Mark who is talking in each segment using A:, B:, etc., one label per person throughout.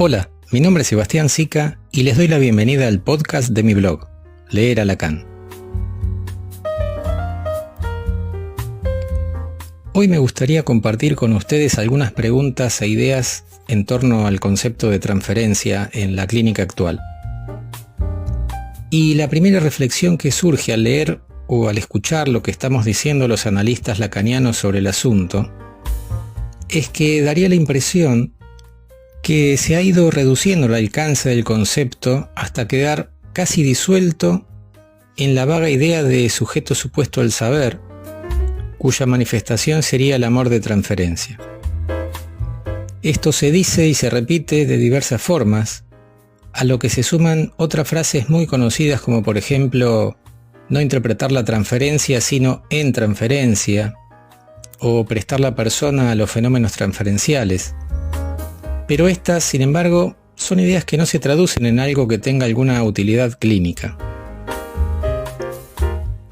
A: Hola, mi nombre es Sebastián Sica y les doy la bienvenida al podcast de mi blog, Leer a Lacan. Hoy me gustaría compartir con ustedes algunas preguntas e ideas en torno al concepto de transferencia en la clínica actual. Y la primera reflexión que surge al leer o al escuchar lo que estamos diciendo los analistas lacanianos sobre el asunto es que daría la impresión que se ha ido reduciendo el alcance del concepto hasta quedar casi disuelto en la vaga idea de sujeto supuesto al saber, cuya manifestación sería el amor de transferencia. Esto se dice y se repite de diversas formas, a lo que se suman otras frases muy conocidas como por ejemplo, no interpretar la transferencia sino en transferencia, o prestar la persona a los fenómenos transferenciales. Pero estas, sin embargo, son ideas que no se traducen en algo que tenga alguna utilidad clínica.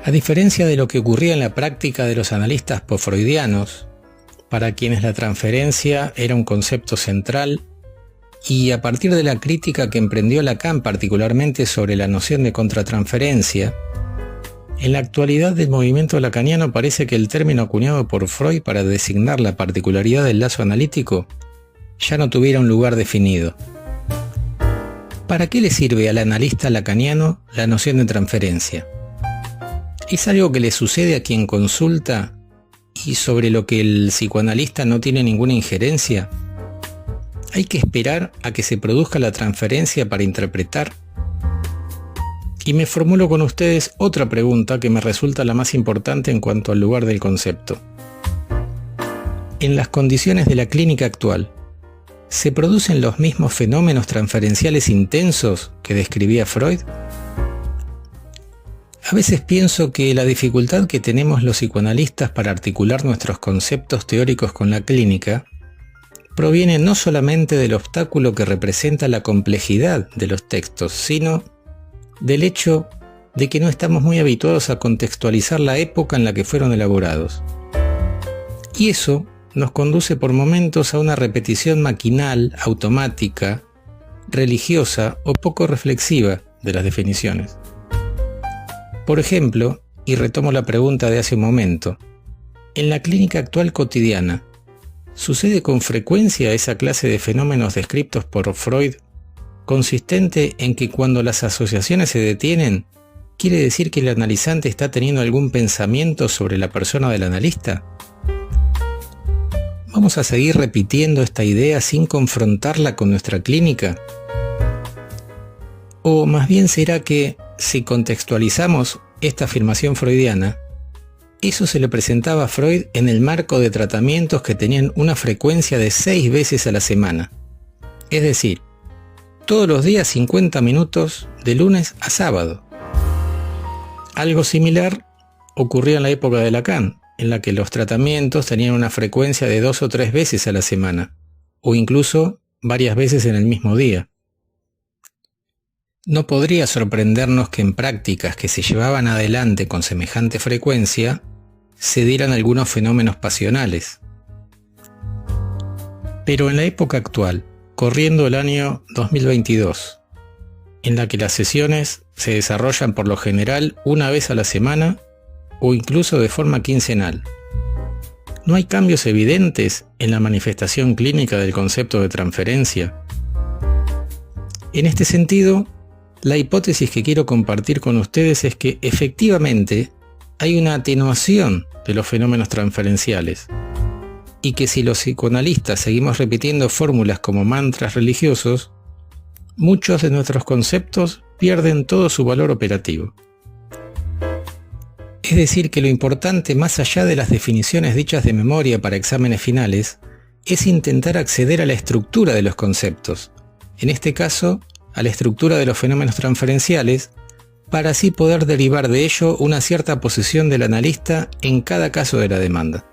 A: A diferencia de lo que ocurría en la práctica de los analistas postfreudianos, para quienes la transferencia era un concepto central, y a partir de la crítica que emprendió Lacan particularmente sobre la noción de contratransferencia, en la actualidad del movimiento lacaniano parece que el término acuñado por Freud para designar la particularidad del lazo analítico ya no tuviera un lugar definido. ¿Para qué le sirve al analista lacaniano la noción de transferencia? ¿Es algo que le sucede a quien consulta y sobre lo que el psicoanalista no tiene ninguna injerencia? ¿Hay que esperar a que se produzca la transferencia para interpretar? Y me formulo con ustedes otra pregunta que me resulta la más importante en cuanto al lugar del concepto. En las condiciones de la clínica actual, ¿se producen los mismos fenómenos transferenciales intensos que describía Freud? A veces pienso que la dificultad que tenemos los psicoanalistas para articular nuestros conceptos teóricos con la clínica proviene no solamente del obstáculo que representa la complejidad de los textos, sino del hecho de que no estamos muy habituados a contextualizar la época en la que fueron elaborados. Y eso nos conduce por momentos a una repetición maquinal, automática, religiosa o poco reflexiva de las definiciones. Por ejemplo, y retomo la pregunta de hace un momento, en la clínica actual cotidiana, ¿sucede con frecuencia esa clase de fenómenos descritos por Freud, consistente en que cuando las asociaciones se detienen, quiere decir que el analizante está teniendo algún pensamiento sobre la persona del analista? ¿Vamos a seguir repitiendo esta idea sin confrontarla con nuestra clínica? ¿O más bien será que, si contextualizamos esta afirmación freudiana, eso se le presentaba a Freud en el marco de tratamientos que tenían una frecuencia de 6 veces a la semana? Es decir, todos los días 50 minutos de lunes a sábado. Algo similar ocurrió en la época de Lacan, en la que los tratamientos tenían una frecuencia de 2 o 3 veces a la semana, o incluso varias veces en el mismo día. No podría sorprendernos que en prácticas que se llevaban adelante con semejante frecuencia, se dieran algunos fenómenos pasionales. Pero en la época actual, corriendo el año 2022, en la que las sesiones se desarrollan por lo general una vez a la semana, o incluso de forma quincenal, ¿no hay cambios evidentes en la manifestación clínica del concepto de transferencia? En este sentido, la hipótesis que quiero compartir con ustedes es que efectivamente hay una atenuación de los fenómenos transferenciales, y que si los psicoanalistas seguimos repitiendo fórmulas como mantras religiosos, muchos de nuestros conceptos pierden todo su valor operativo. Es decir, que lo importante más allá de las definiciones dichas de memoria para exámenes finales es intentar acceder a la estructura de los conceptos, en este caso a la estructura de los fenómenos transferenciales, para así poder derivar de ello una cierta posición del analista en cada caso de la demanda.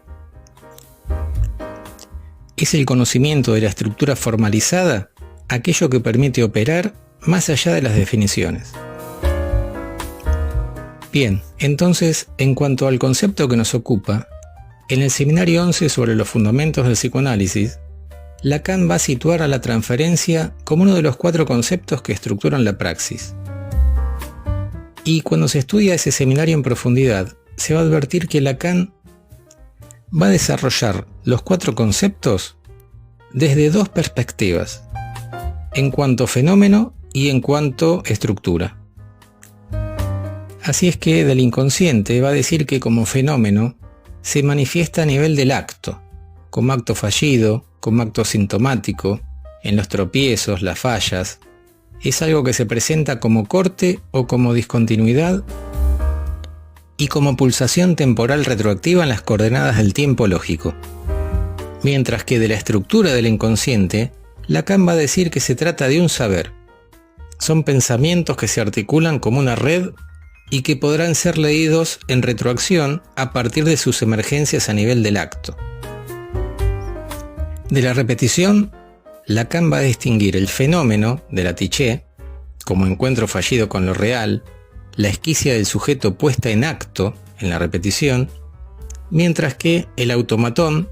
A: Es el conocimiento de la estructura formalizada aquello que permite operar más allá de las definiciones. Bien, entonces, en cuanto al concepto que nos ocupa, en el seminario 11 sobre los fundamentos del psicoanálisis, Lacan va a situar a la transferencia como uno de los 4 conceptos que estructuran la praxis. Y cuando se estudia ese seminario en profundidad, se va a advertir que Lacan va a desarrollar los 4 conceptos desde 2 perspectivas, en cuanto fenómeno y en cuanto estructura. Así es que del inconsciente va a decir que como fenómeno se manifiesta a nivel del acto, como acto fallido, como acto sintomático, en los tropiezos, las fallas. Es algo que se presenta como corte o como discontinuidad y como pulsación temporal retroactiva en las coordenadas del tiempo lógico. Mientras que de la estructura del inconsciente, Lacan va a decir que se trata de un saber. Son pensamientos que se articulan como una red y que podrán ser leídos en retroacción a partir de sus emergencias a nivel del acto. De la repetición, Lacan va a distinguir el fenómeno de la tiché, como encuentro fallido con lo real, la esquicia del sujeto puesta en acto en la repetición, mientras que el automatón,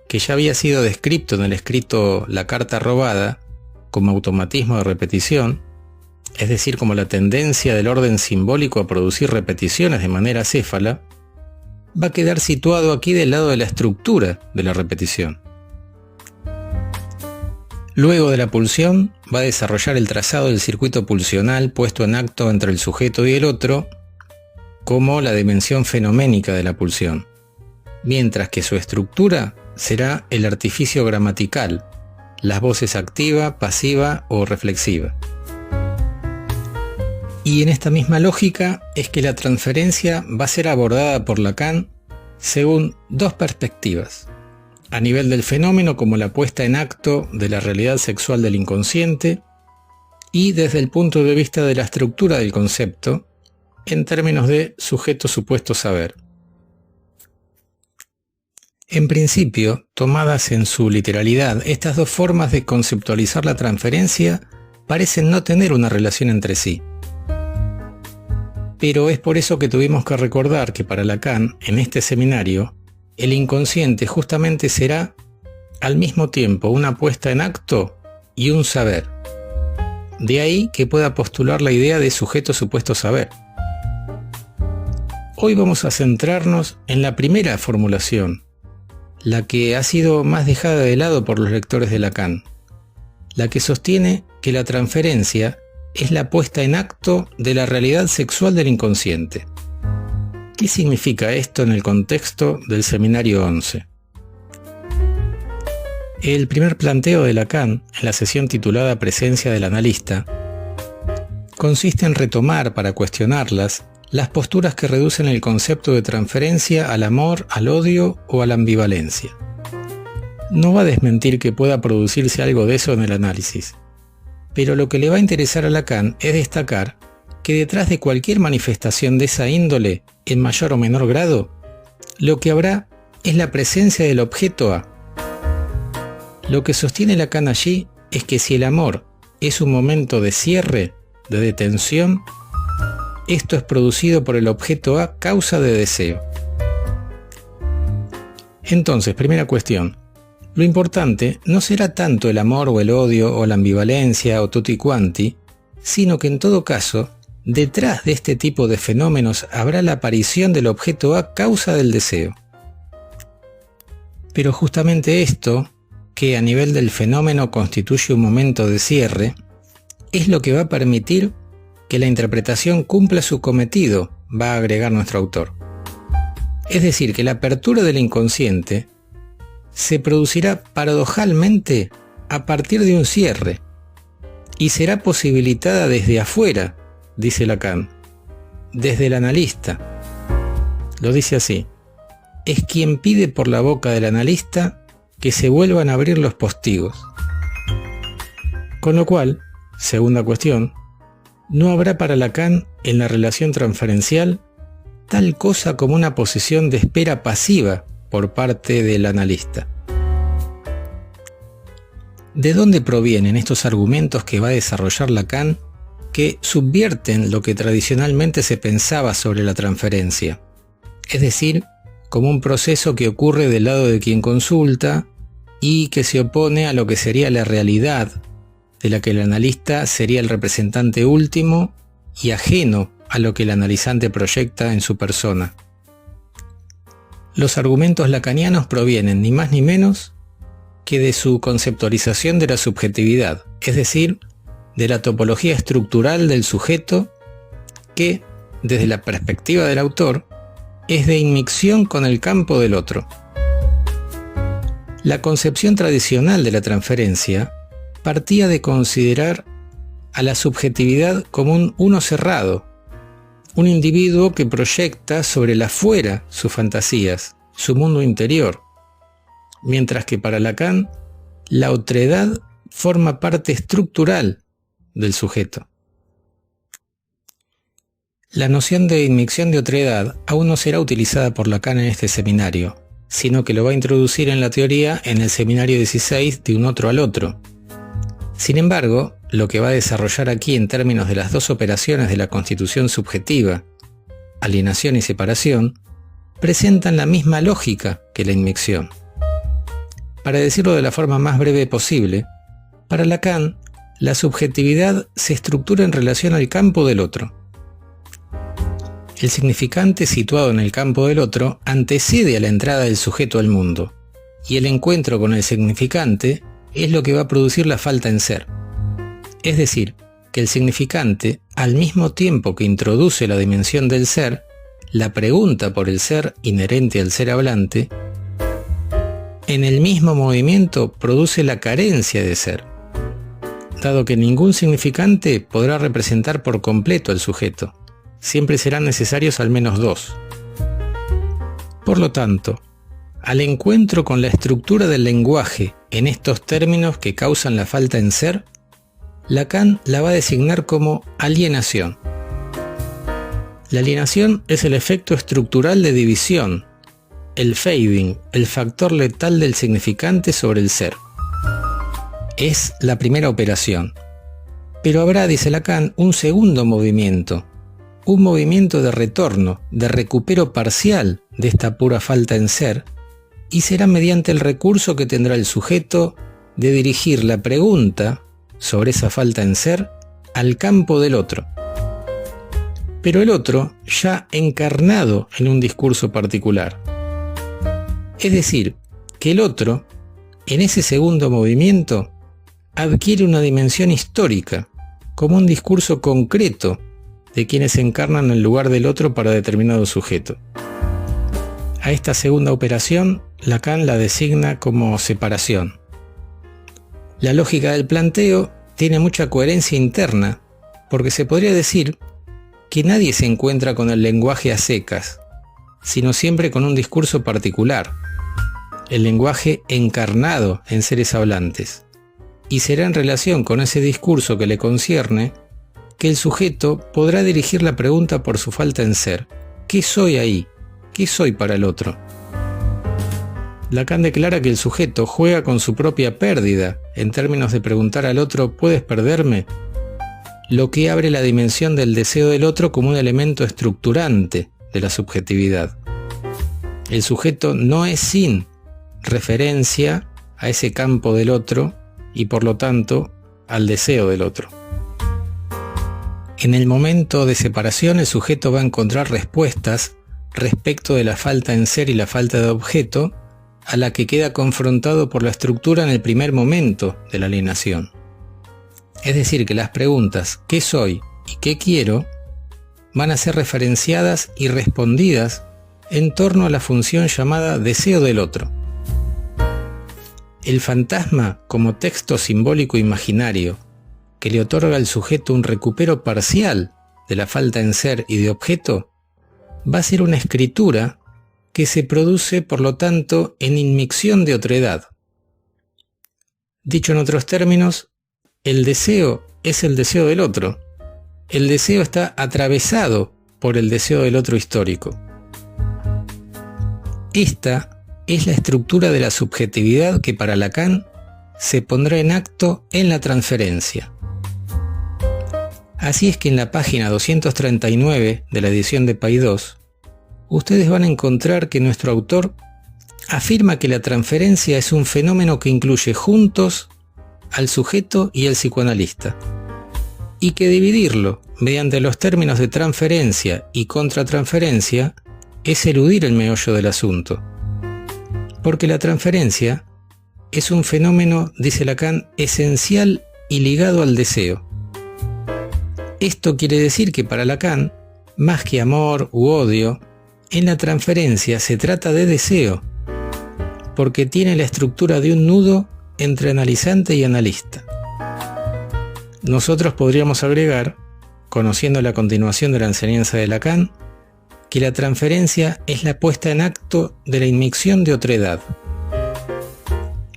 A: que ya había sido descrito en el escrito La carta robada, como automatismo de repetición, es decir, como la tendencia del orden simbólico a producir repeticiones de manera acéfala, va a quedar situado aquí del lado de la estructura de la repetición. Luego de la pulsión, va a desarrollar el trazado del circuito pulsional puesto en acto entre el sujeto y el otro, como la dimensión fenoménica de la pulsión, mientras que su estructura será el artificio gramatical, las voces activa, pasiva o reflexiva. Y en esta misma lógica es que la transferencia va a ser abordada por Lacan según 2 perspectivas. A nivel del fenómeno como la puesta en acto de la realidad sexual del inconsciente y desde el punto de vista de la estructura del concepto en términos de sujeto supuesto saber. En principio, tomadas en su literalidad, estas 2 formas de conceptualizar la transferencia parecen no tener una relación entre sí. Pero es por eso que tuvimos que recordar que para Lacan, en este seminario, el inconsciente justamente será al mismo tiempo una puesta en acto y un saber. De ahí que pueda postular la idea de sujeto supuesto saber. Hoy vamos a centrarnos en la primera formulación, la que ha sido más dejada de lado por los lectores de Lacan, la que sostiene que la transferencia es la puesta en acto de la realidad sexual del inconsciente. ¿Qué significa esto en el contexto del seminario 11? El primer planteo de Lacan, en la sesión titulada Presencia del analista, consiste en retomar para cuestionarlas las posturas que reducen el concepto de transferencia al amor, al odio o a la ambivalencia. No va a desmentir que pueda producirse algo de eso en el análisis, pero lo que le va a interesar a Lacan es destacar que detrás de cualquier manifestación de esa índole, en mayor o menor grado, lo que habrá es la presencia del objeto A. Lo que sostiene Lacan allí es que si el amor es un momento de cierre, de detención, esto es producido por el objeto A causa de deseo. Entonces, primera cuestión, lo importante no será tanto el amor o el odio o la ambivalencia o tutti quanti, sino que en todo caso, detrás de este tipo de fenómenos habrá la aparición del objeto A causa del deseo. Pero justamente esto, que a nivel del fenómeno constituye un momento de cierre, es lo que va a permitir que la interpretación cumpla su cometido, va a agregar nuestro autor. Es decir, que la apertura del inconsciente se producirá paradojalmente a partir de un cierre y será posibilitada desde afuera, dice Lacan, desde el analista. Lo dice así: es quien pide por la boca del analista que se vuelvan a abrir los postigos. Con lo cual, segunda cuestión, no habrá para Lacan en la relación transferencial tal cosa como una posición de espera pasiva por parte del analista. ¿De dónde provienen estos argumentos que va a desarrollar Lacan que subvierten lo que tradicionalmente se pensaba sobre la transferencia? Es decir, como un proceso que ocurre del lado de quien consulta y que se opone a lo que sería la realidad, de la que el analista sería el representante último y ajeno a lo que el analizante proyecta en su persona. Los argumentos lacanianos provienen ni más ni menos que de su conceptualización de la subjetividad, es decir, de la topología estructural del sujeto que, desde la perspectiva del autor, es de inmixción con el campo del otro. La concepción tradicional de la transferencia partía de considerar a la subjetividad como un uno cerrado, un individuo que proyecta sobre el afuera sus fantasías, su mundo interior, mientras que para Lacan la otredad forma parte estructural del sujeto. La noción de inmixción de otredad aún no será utilizada por Lacan en este seminario, sino que lo va a introducir en la teoría en el seminario 16 de Un otro al otro. Sin embargo, lo que va a desarrollar aquí en términos de las dos operaciones de la constitución subjetiva, alienación y separación, presentan la misma lógica que la inmixción. Para decirlo de la forma más breve posible, para Lacan, la subjetividad se estructura en relación al campo del otro. El significante situado en el campo del otro antecede a la entrada del sujeto al mundo, y el encuentro con el significante es lo que va a producir la falta en ser. Es decir, que el significante, al mismo tiempo que introduce la dimensión del ser, la pregunta por el ser inherente al ser hablante, en el mismo movimiento produce la carencia de ser, dado que ningún significante podrá representar por completo al sujeto. Siempre serán necesarios al menos dos. Por lo tanto, al encuentro con la estructura del lenguaje en estos términos que causan la falta en ser, Lacan la va a designar como alienación. La alienación es el efecto estructural de división, el fading, el factor letal del significante sobre el ser. Es la primera operación. Pero habrá, dice Lacan, un segundo movimiento, un movimiento de retorno, de recupero parcial de esta pura falta en ser, y será mediante el recurso que tendrá el sujeto de dirigir la pregunta sobre esa falta en ser al campo del otro. Pero el otro ya encarnado en un discurso particular. Es decir, que el otro, en ese segundo movimiento, adquiere una dimensión histórica, como un discurso concreto de quienes encarnan el lugar del otro para determinado sujeto. A esta segunda operación, Lacan la designa como separación. La lógica del planteo tiene mucha coherencia interna, porque se podría decir que nadie se encuentra con el lenguaje a secas, sino siempre con un discurso particular, el lenguaje encarnado en seres hablantes, y será en relación con ese discurso que le concierne que el sujeto podrá dirigir la pregunta por su falta en ser. ¿Qué soy ahí? ¿Qué soy para el otro? Lacan declara que el sujeto juega con su propia pérdida en términos de preguntar al otro ¿puedes perderme?, lo que abre la dimensión del deseo del otro como un elemento estructurante de la subjetividad. El sujeto no es sin referencia a ese campo del otro y por lo tanto al deseo del otro. En el momento de separación el sujeto va a encontrar respuestas respecto de la falta en ser y la falta de objeto a la que queda confrontado por la estructura en el primer momento de la alienación. Es decir, que las preguntas ¿qué soy? Y ¿qué quiero? Van a ser referenciadas y respondidas en torno a la función llamada deseo del otro. El fantasma como texto simbólico imaginario que le otorga al sujeto un recupero parcial de la falta en ser y de objeto, va a ser una escritura que se produce, por lo tanto, en inmixción de otredad. Dicho en otros términos, el deseo es el deseo del otro. El deseo está atravesado por el deseo del otro histórico. Esta es la estructura de la subjetividad que para Lacan se pondrá en acto en la transferencia. Así es que en la página 239 de la edición de Paidós, ustedes van a encontrar que nuestro autor afirma que la transferencia es un fenómeno que incluye juntos al sujeto y al psicoanalista, y que dividirlo mediante los términos de transferencia y contratransferencia es eludir el meollo del asunto, porque la transferencia es un fenómeno, dice Lacan, esencial y ligado al deseo. Esto quiere decir que para Lacan, más que amor u odio, en la transferencia se trata de deseo, porque tiene la estructura de un nudo entre analizante y analista. Nosotros podríamos agregar, conociendo la continuación de la enseñanza de Lacan, que la transferencia es la puesta en acto de la inmixción de otredad.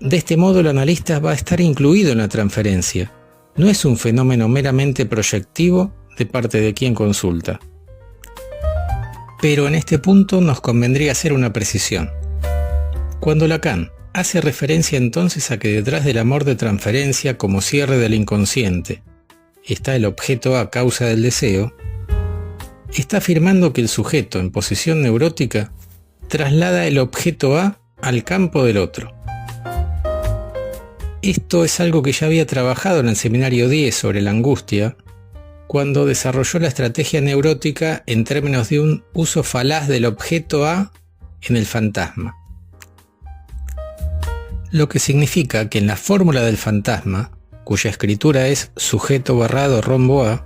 A: De este modo el analista va a estar incluido en la transferencia, no es un fenómeno meramente proyectivo de parte de quien consulta. Pero en este punto nos convendría hacer una precisión. Cuando Lacan hace referencia entonces a que detrás del amor de transferencia como cierre del inconsciente está el objeto a causa del deseo, está afirmando que el sujeto en posición neurótica traslada el objeto A al campo del otro. Esto es algo que ya había trabajado en el seminario 10 sobre la angustia, cuando desarrolló la estrategia neurótica en términos de un uso falaz del objeto A en el fantasma. Lo que significa que en la fórmula del fantasma, cuya escritura es sujeto barrado rombo A,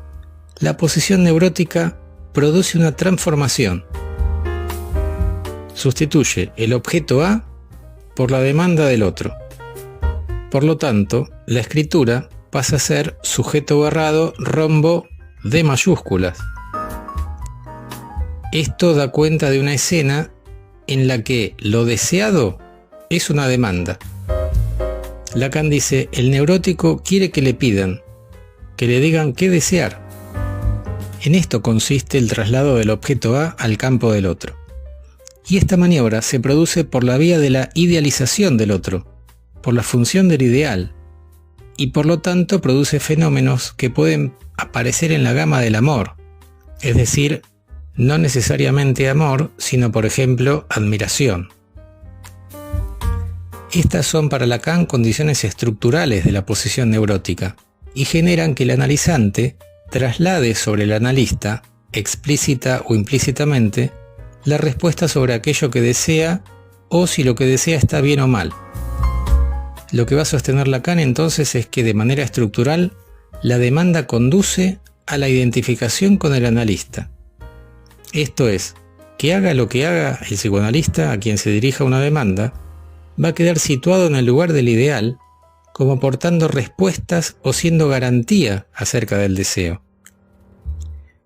A: la posición neurótica produce una transformación. Sustituye el objeto A por la demanda del otro. Por lo tanto, la escritura pasa a ser sujeto barrado rombo D mayúsculas. Esto da cuenta de una escena en la que lo deseado es una demanda. Lacan dice, el neurótico quiere que le pidan, que le digan qué desear. En esto consiste el traslado del objeto A al campo del otro. Y esta maniobra se produce por la vía de la idealización del otro, por la función del ideal, y por lo tanto produce fenómenos que pueden aparecer en la gama del amor, es decir, no necesariamente amor, sino por ejemplo admiración. Estas son para Lacan condiciones estructurales de la posición neurótica y generan que el analizante traslade sobre el analista, explícita o implícitamente, la respuesta sobre aquello que desea o si lo que desea está bien o mal. Lo que va a sostener Lacan entonces es que de manera estructural la demanda conduce a la identificación con el analista. Esto es, que haga lo que haga el psicoanalista a quien se dirija una demanda, va a quedar situado en el lugar del ideal, como aportando respuestas o siendo garantía acerca del deseo.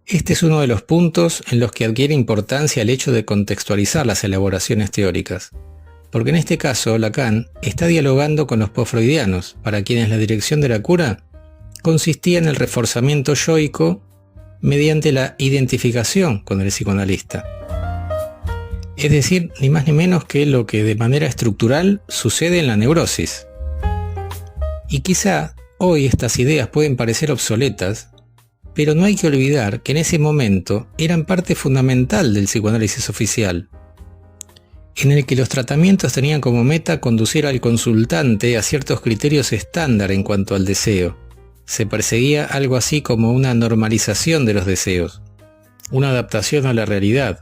A: Este es uno de los puntos en los que adquiere importancia el hecho de contextualizar las elaboraciones teóricas, porque en este caso Lacan está dialogando con los postfreudianos, para quienes la dirección de la cura consistía en el reforzamiento yoico mediante la identificación con el psicoanalista. Es decir, ni más ni menos que lo que de manera estructural sucede en la neurosis. Y quizá hoy estas ideas pueden parecer obsoletas, pero no hay que olvidar que en ese momento eran parte fundamental del psicoanálisis oficial, en el que los tratamientos tenían como meta conducir al consultante a ciertos criterios estándar en cuanto al deseo. Se perseguía algo así como una normalización de los deseos, una adaptación a la realidad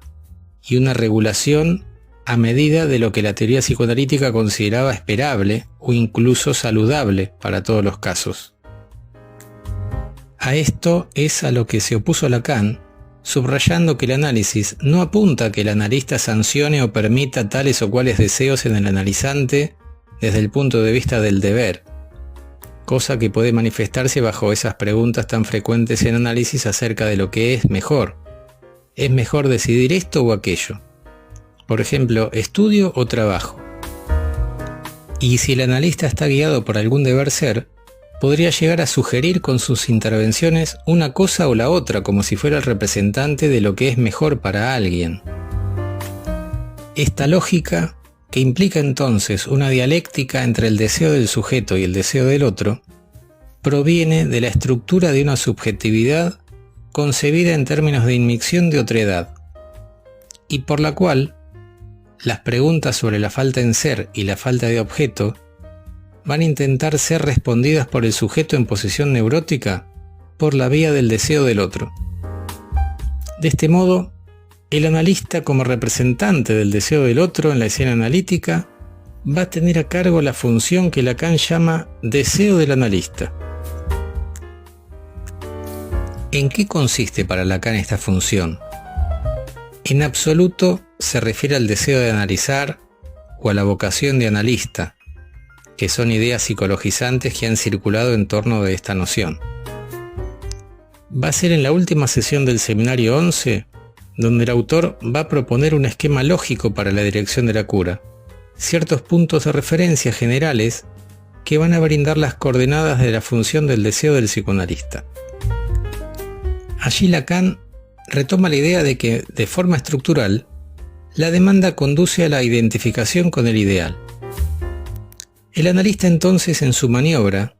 A: y una regulación a medida de lo que la teoría psicoanalítica consideraba esperable o incluso saludable para todos los casos. A esto es a lo que se opuso Lacan, subrayando que el análisis no apunta a que el analista sancione o permita tales o cuales deseos en el analizante desde el punto de vista del deber, cosa que puede manifestarse bajo esas preguntas tan frecuentes en análisis acerca de lo que es mejor. ¿Es mejor decidir esto o aquello? Por ejemplo, ¿estudio o trabajo? Y si el analista está guiado por algún deber ser, podría llegar a sugerir con sus intervenciones una cosa o la otra, como si fuera el representante de lo que es mejor para alguien. Esta lógica, que implica entonces una dialéctica entre el deseo del sujeto y el deseo del otro, proviene de la estructura de una subjetividad concebida en términos de inmixción de otredad, y por la cual las preguntas sobre la falta en ser y la falta de objeto van a intentar ser respondidas por el sujeto en posición neurótica por la vía del deseo del otro. De este modo, el analista, como representante del deseo del otro en la escena analítica, va a tener a cargo la función que Lacan llama deseo del analista. ¿En qué consiste para Lacan esta función? En absoluto se refiere al deseo de analizar o a la vocación de analista, que son ideas psicologizantes que han circulado en torno de esta noción. Va a ser en la última sesión del seminario 11 donde el autor va a proponer un esquema lógico para la dirección de la cura, ciertos puntos de referencia generales que van a brindar las coordenadas de la función del deseo del psicoanalista. Allí Lacan retoma la idea de que, de forma estructural, la demanda conduce a la identificación con el ideal. El analista entonces en su maniobra,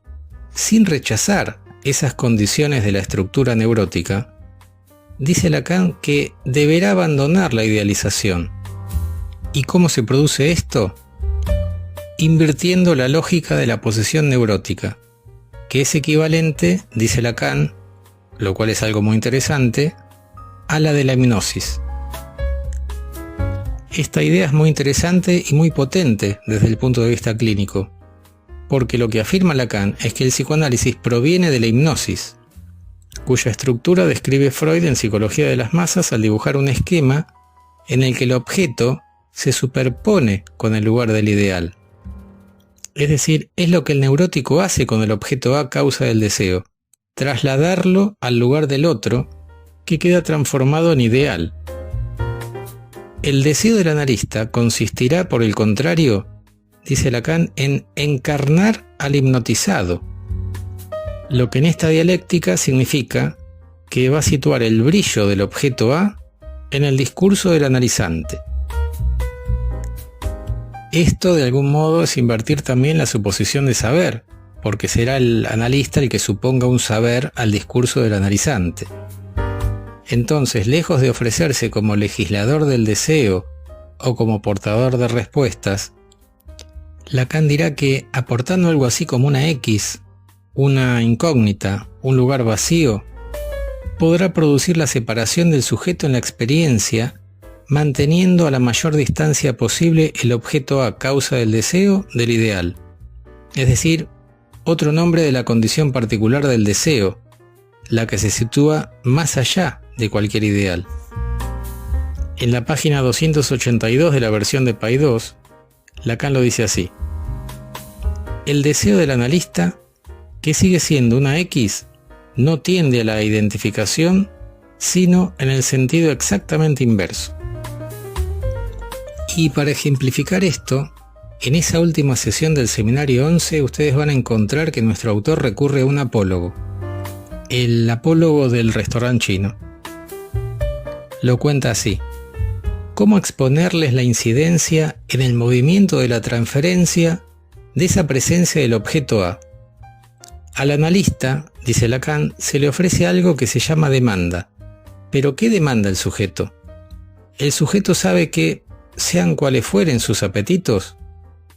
A: sin rechazar esas condiciones de la estructura neurótica, dice Lacan que deberá abandonar la idealización. ¿Y cómo se produce esto? Invirtiendo la lógica de la posesión neurótica, que es equivalente, dice Lacan, lo cual es algo muy interesante, a la de la hipnosis. Esta idea es muy interesante y muy potente desde el punto de vista clínico, porque lo que afirma Lacan es que el psicoanálisis proviene de la hipnosis, cuya estructura describe Freud en Psicología de las Masas al dibujar un esquema en el que el objeto se superpone con el lugar del ideal. Es decir, es lo que el neurótico hace con el objeto A causa del deseo, trasladarlo al lugar del otro, que queda transformado en ideal. El deseo del analista consistirá, por el contrario, dice Lacan, en encarnar al hipnotizado, lo que en esta dialéctica significa que va a situar el brillo del objeto A en el discurso del analizante. Esto de algún modo es invertir también la suposición de saber, porque será el analista el que suponga un saber al discurso del analizante. Entonces, lejos de ofrecerse como legislador del deseo o como portador de respuestas, Lacan dirá que aportando algo así como una X, una incógnita, un lugar vacío, podrá producir la separación del sujeto en la experiencia, manteniendo a la mayor distancia posible el objeto a causa del deseo del ideal, es decir, otro nombre de la condición particular del deseo, la que se sitúa más allá de cualquier ideal. En la página 282 de la versión de Paidós, Lacan lo dice así: el deseo del analista, que sigue siendo una X, no tiende a la identificación, sino en el sentido exactamente inverso. Y para ejemplificar esto, en esa última sesión del seminario 11 ustedes van a encontrar que nuestro autor recurre a un apólogo, el apólogo del restaurante chino. Lo cuenta así: ¿cómo exponerles la incidencia en el movimiento de la transferencia de esa presencia del objeto A? Al analista, dice Lacan, se le ofrece algo que se llama demanda. ¿Pero qué demanda el sujeto? El sujeto sabe que, sean cuales fueren sus apetitos,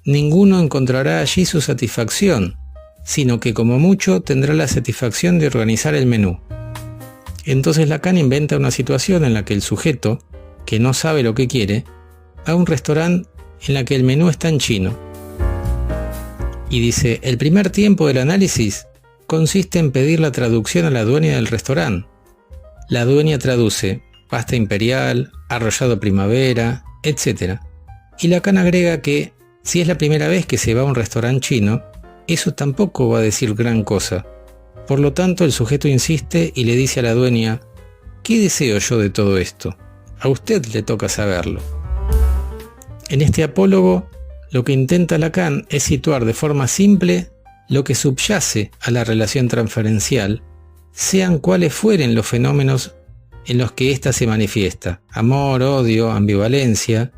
A: ninguno encontrará allí su satisfacción, sino que como mucho tendrá la satisfacción de organizar el menú. Entonces Lacan inventa una situación en la que el sujeto, que no sabe lo que quiere, va a un restaurante en la que el menú está en chino. Y dice, el primer tiempo del análisis consiste en pedir la traducción a la dueña del restaurante. La dueña traduce pasta imperial, arrollado primavera, etc. Y Lacan agrega que, si es la primera vez que se va a un restaurante chino, eso tampoco va a decir gran cosa. Por lo tanto, el sujeto insiste y le dice a la dueña, ¿qué deseo yo de todo esto? A usted le toca saberlo. En este apólogo, lo que intenta Lacan es situar de forma simple lo que subyace a la relación transferencial, sean cuales fueren los fenómenos en los que ésta se manifiesta, amor, odio, ambivalencia,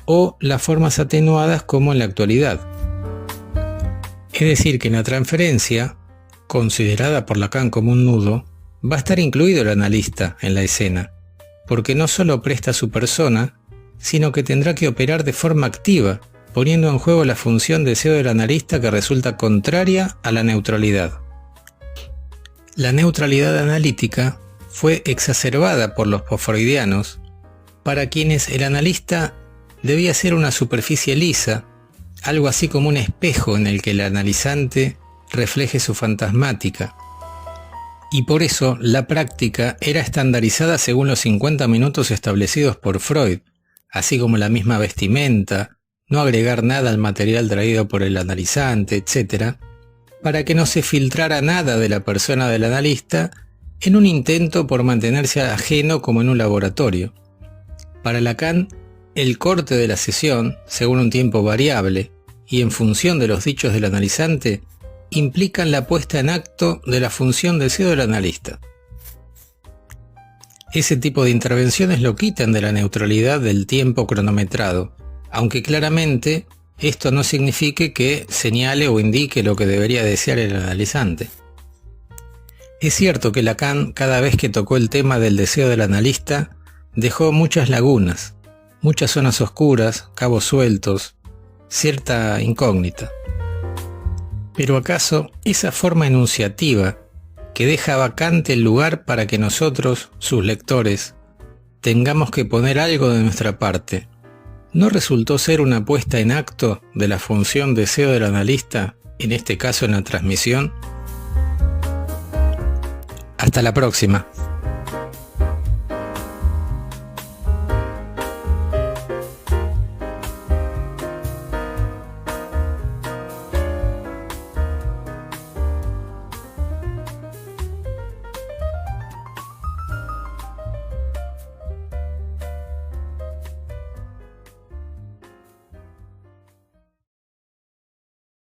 A: o las formas atenuadas como en la actualidad. Es decir, que en la transferencia, considerada por Lacan como un nudo, va a estar incluido el analista en la escena, porque no solo presta su persona, sino que tendrá que operar de forma activa, poniendo en juego la función deseo del analista que resulta contraria a la neutralidad. La neutralidad analítica fue exacerbada por los postfreudianos, para quienes el analista debía ser una superficie lisa, algo así como un espejo en el que el analizante refleje su fantasmática. Y por eso la práctica era estandarizada según los 50 minutos establecidos por Freud, así como la misma vestimenta, no agregar nada al material traído por el analizante, etc., para que no se filtrara nada de la persona del analista en un intento por mantenerse ajeno como en un laboratorio. Para Lacan, el corte de la sesión, según un tiempo variable y en función de los dichos del analizante, implican la puesta en acto de la función deseo del analista. Ese tipo de intervenciones lo quitan de la neutralidad del tiempo cronometrado, aunque claramente esto no signifique que señale o indique lo que debería desear el analizante. Es cierto que Lacan, cada vez que tocó el tema del deseo del analista, dejó muchas lagunas, muchas zonas oscuras, cabos sueltos, cierta incógnita. Pero ¿acaso esa forma enunciativa que deja vacante el lugar para que nosotros, sus lectores, tengamos que poner algo de nuestra parte, no resultó ser una puesta en acto de la función deseo del analista, en este caso en la transmisión? Hasta la próxima.